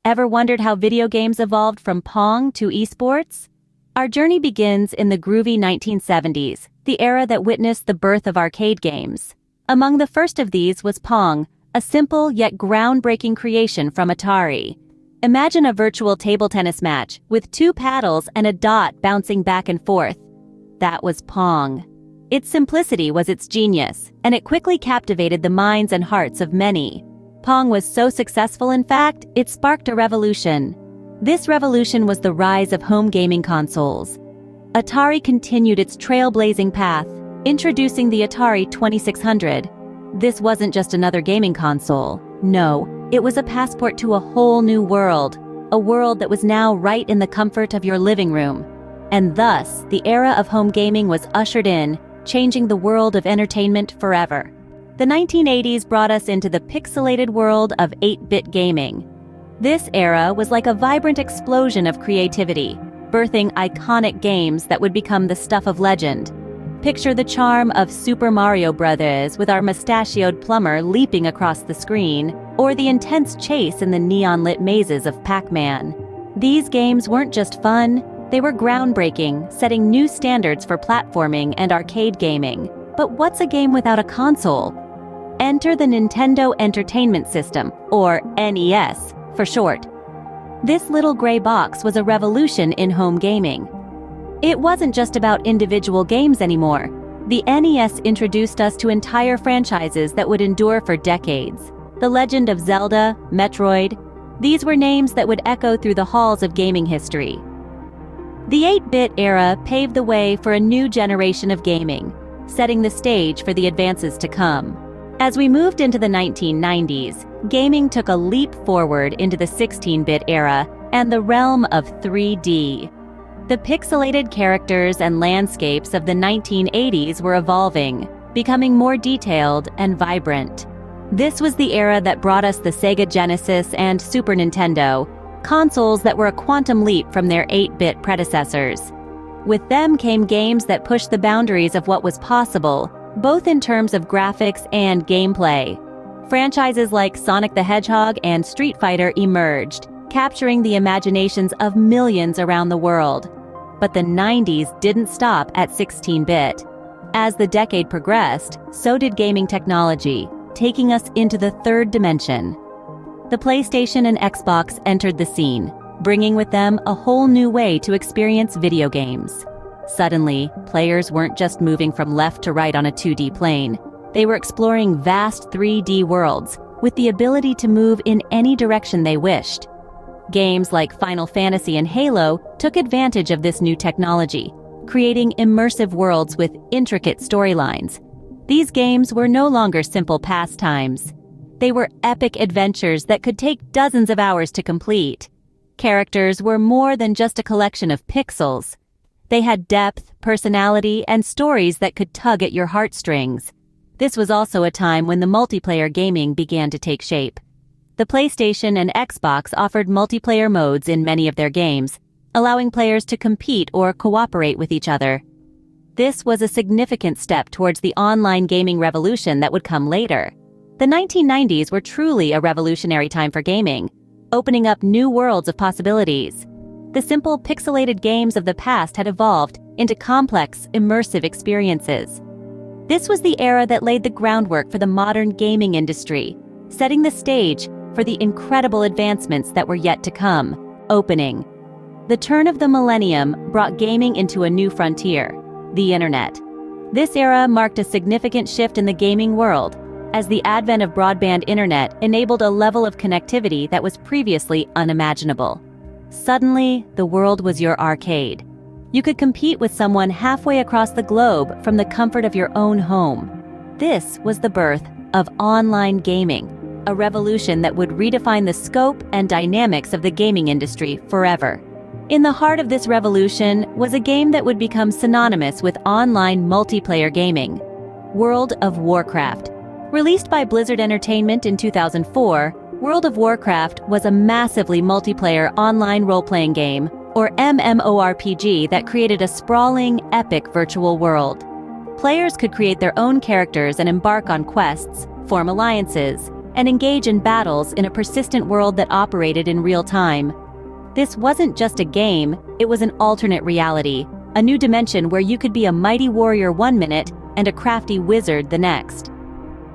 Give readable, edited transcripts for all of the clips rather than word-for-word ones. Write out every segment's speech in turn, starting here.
Ever wondered how video games evolved from Pong to esports? Our journey begins in the groovy 1970s, the era that witnessed the birth of arcade games. Among the first of these was Pong, a simple yet groundbreaking creation from Atari. Imagine a virtual table tennis match with 2 paddles and a dot bouncing back and forth. That was Pong. Its simplicity was its genius, and it quickly captivated the minds and hearts of many. Pong was so successful, in fact, it sparked a revolution. This revolution was the rise of home gaming consoles. Atari continued its trailblazing path, introducing the Atari 2600. This wasn't just another gaming console. No, it was a passport to a whole new world, a world that was now right in the comfort of your living room. And thus, the era of home gaming was ushered in, changing the world of entertainment forever. The 1980s brought us into the pixelated world of 8-bit gaming. This era was like a vibrant explosion of creativity, birthing iconic games that would become the stuff of legend. Picture the charm of Super Mario Bros. With our mustachioed plumber leaping across the screen, or the intense chase in the neon-lit mazes of Pac-Man. These games weren't just fun, they were groundbreaking, setting new standards for platforming and arcade gaming. But what's a game without a console? Enter the Nintendo Entertainment System, or NES, for short. This little gray box was a revolution in home gaming. It wasn't just about individual games anymore. The NES introduced us to entire franchises that would endure for decades. The Legend of Zelda, Metroid, these were names that would echo through the halls of gaming history. The 8-bit era paved the way for a new generation of gaming, setting the stage for the advances to come. As we moved into the 1990s, gaming took a leap forward into the 16-bit era and the realm of 3D. The pixelated characters and landscapes of the 1980s were evolving, becoming more detailed and vibrant. This was the era that brought us the Sega Genesis and Super Nintendo, consoles that were a quantum leap from their 8-bit predecessors. With them came games that pushed the boundaries of what was possible, both in terms of graphics and gameplay. Franchises like Sonic the Hedgehog and Street Fighter emerged, capturing the imaginations of millions around the world. But the 90s didn't stop at 16-bit. As the decade progressed, so did gaming technology, taking us into the third dimension. The PlayStation and Xbox entered the scene, bringing with them a whole new way to experience video games. Suddenly, players weren't just moving from left to right on a 2D plane. They were exploring vast 3D worlds, with the ability to move in any direction they wished. Games like Final Fantasy and Halo took advantage of this new technology, creating immersive worlds with intricate storylines. These games were no longer simple pastimes. They were epic adventures that could take dozens of hours to complete. Characters were more than just a collection of pixels. They had depth, personality, and stories that could tug at your heartstrings. This was also a time when the multiplayer gaming began to take shape. The PlayStation and Xbox offered multiplayer modes in many of their games, allowing players to compete or cooperate with each other. This was a significant step towards the online gaming revolution that would come later. The 1990s were truly a revolutionary time for gaming, opening up new worlds of possibilities. The simple pixelated games of the past had evolved into complex, immersive experiences. This was the era that laid the groundwork for the modern gaming industry, setting the stage for the incredible advancements that were yet to come. Opening. The turn of the millennium brought gaming into a new frontier, the internet. This era marked a significant shift in the gaming world, as the advent of broadband internet enabled a level of connectivity that was previously unimaginable. Suddenly, the world was your arcade. You could compete with someone halfway across the globe from the comfort of your own home. This was the birth of online gaming, a revolution that would redefine the scope and dynamics of the gaming industry forever. In the heart of this revolution was a game that would become synonymous with online multiplayer gaming, World of Warcraft. Released by Blizzard Entertainment in 2004, World of Warcraft was a massively multiplayer online role-playing game, or MMORPG, that created a sprawling, epic virtual world. Players could create their own characters and embark on quests, form alliances, and engage in battles in a persistent world that operated in real time. This wasn't just a game, it was an alternate reality, a new dimension where you could be a mighty warrior one minute and a crafty wizard the next.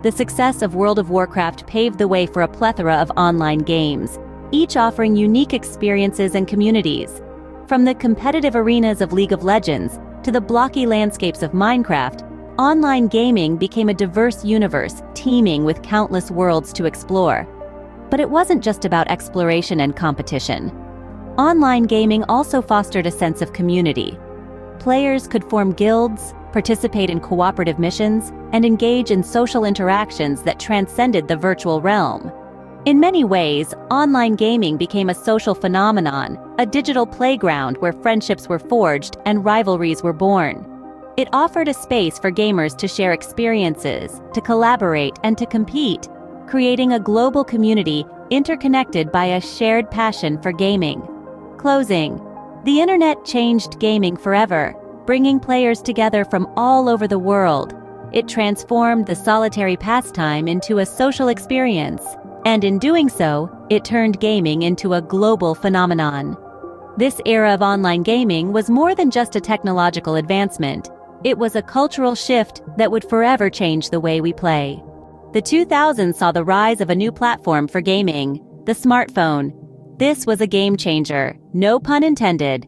The success of World of Warcraft paved the way for a plethora of online games, each offering unique experiences and communities. From the competitive arenas of League of Legends to the blocky landscapes of Minecraft, online gaming became a diverse universe teeming with countless worlds to explore. But it wasn't just about exploration and competition. Online gaming also fostered a sense of community. Players could form guilds, participate in cooperative missions, and engage in social interactions that transcended the virtual realm. In many ways, online gaming became a social phenomenon, a digital playground where friendships were forged and rivalries were born. It offered a space for gamers to share experiences, to collaborate, and to compete, creating a global community interconnected by a shared passion for gaming. Closing. The internet changed gaming forever, bringing players together from all over the world. It transformed the solitary pastime into a social experience, and in doing so, it turned gaming into a global phenomenon. This era of online gaming was more than just a technological advancement. It was a cultural shift that would forever change the way we play. The 2000s saw the rise of a new platform for gaming, the smartphone. This was a game changer, no pun intended.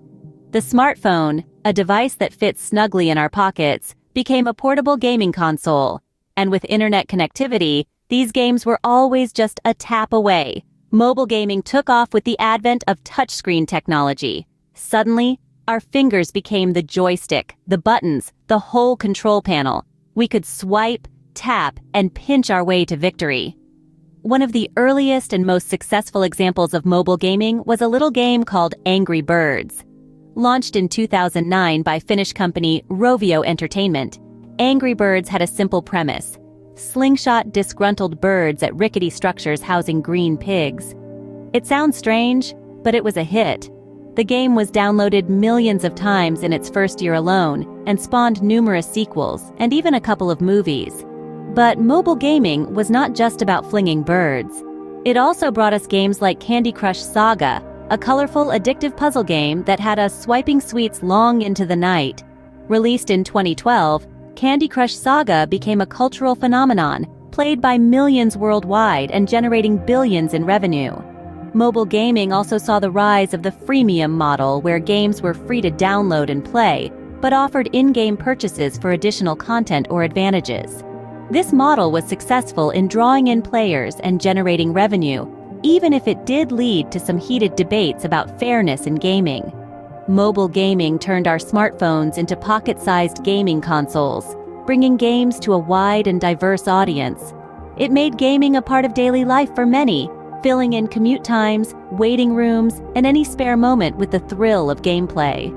The smartphone, a device that fits snugly in our pockets, became a portable gaming console. And with internet connectivity, these games were always just a tap away. Mobile gaming took off with the advent of touchscreen technology. Suddenly, our fingers became the joystick, the buttons, the whole control panel. We could swipe, tap, and pinch our way to victory. One of the earliest and most successful examples of mobile gaming was a little game called Angry Birds. Launched in 2009 by Finnish company Rovio Entertainment, Angry Birds had a simple premise: slingshot disgruntled birds at rickety structures housing green pigs. It sounds strange, but it was a hit. The game was downloaded millions of times in its first year alone and spawned numerous sequels and even a couple of movies. But mobile gaming was not just about flinging birds. It also brought us games like Candy Crush Saga, a colorful, addictive puzzle game that had us swiping sweets long into the night. Released in 2012, Candy Crush Saga became a cultural phenomenon, played by millions worldwide and generating billions in revenue. Mobile gaming also saw the rise of the freemium model, where games were free to download and play, but offered in-game purchases for additional content or advantages. This model was successful in drawing in players and generating revenue, even if it did lead to some heated debates about fairness in gaming. Mobile gaming turned our smartphones into pocket-sized gaming consoles, bringing games to a wide and diverse audience. It made gaming a part of daily life for many, filling in commute times, waiting rooms, and any spare moment with the thrill of gameplay.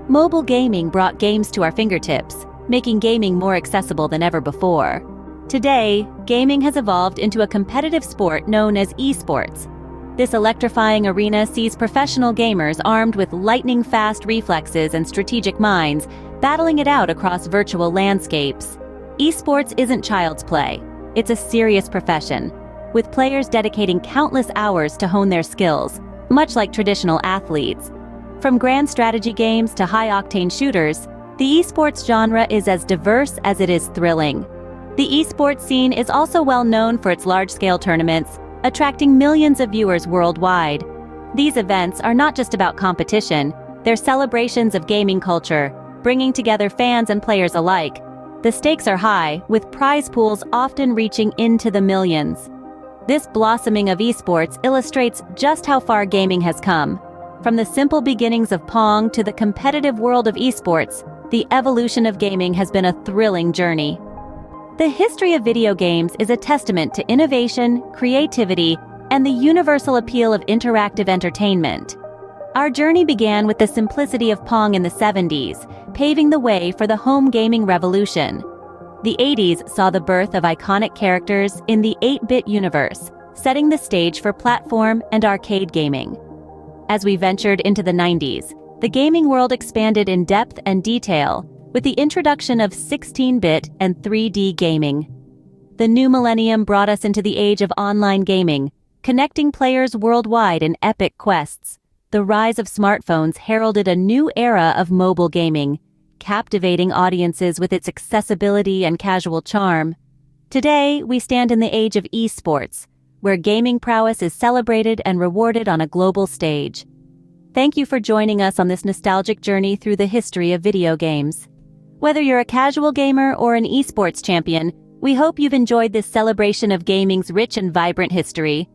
Mobile gaming brought games to our fingertips, making gaming more accessible than ever before. Today, gaming has evolved into a competitive sport known as esports. This electrifying arena sees professional gamers armed with lightning-fast reflexes and strategic minds, battling it out across virtual landscapes. Esports isn't child's play. It's a serious profession, with players dedicating countless hours to hone their skills, much like traditional athletes. From grand strategy games to high-octane shooters, the esports genre is as diverse as it is thrilling. The esports scene is also well known for its large-scale tournaments, attracting millions of viewers worldwide. These events are not just about competition, they're celebrations of gaming culture, bringing together fans and players alike. The stakes are high, with prize pools often reaching into the millions. This blossoming of esports illustrates just how far gaming has come. From the simple beginnings of Pong to the competitive world of esports, the evolution of gaming has been a thrilling journey. The history of video games is a testament to innovation, creativity, and the universal appeal of interactive entertainment. Our journey began with the simplicity of Pong in the 70s, paving the way for the home gaming revolution. The 80s saw the birth of iconic characters in the 8-bit universe, setting the stage for platform and arcade gaming. As we ventured into the 90s, the gaming world expanded in depth and detail, with the introduction of 16-bit and 3D gaming. The new millennium brought us into the age of online gaming, connecting players worldwide in epic quests. The rise of smartphones heralded a new era of mobile gaming, captivating audiences with its accessibility and casual charm. Today, we stand in the age of esports, where gaming prowess is celebrated and rewarded on a global stage. Thank you for joining us on this nostalgic journey through the history of video games. Whether you're a casual gamer or an esports champion, we hope you've enjoyed this celebration of gaming's rich and vibrant history.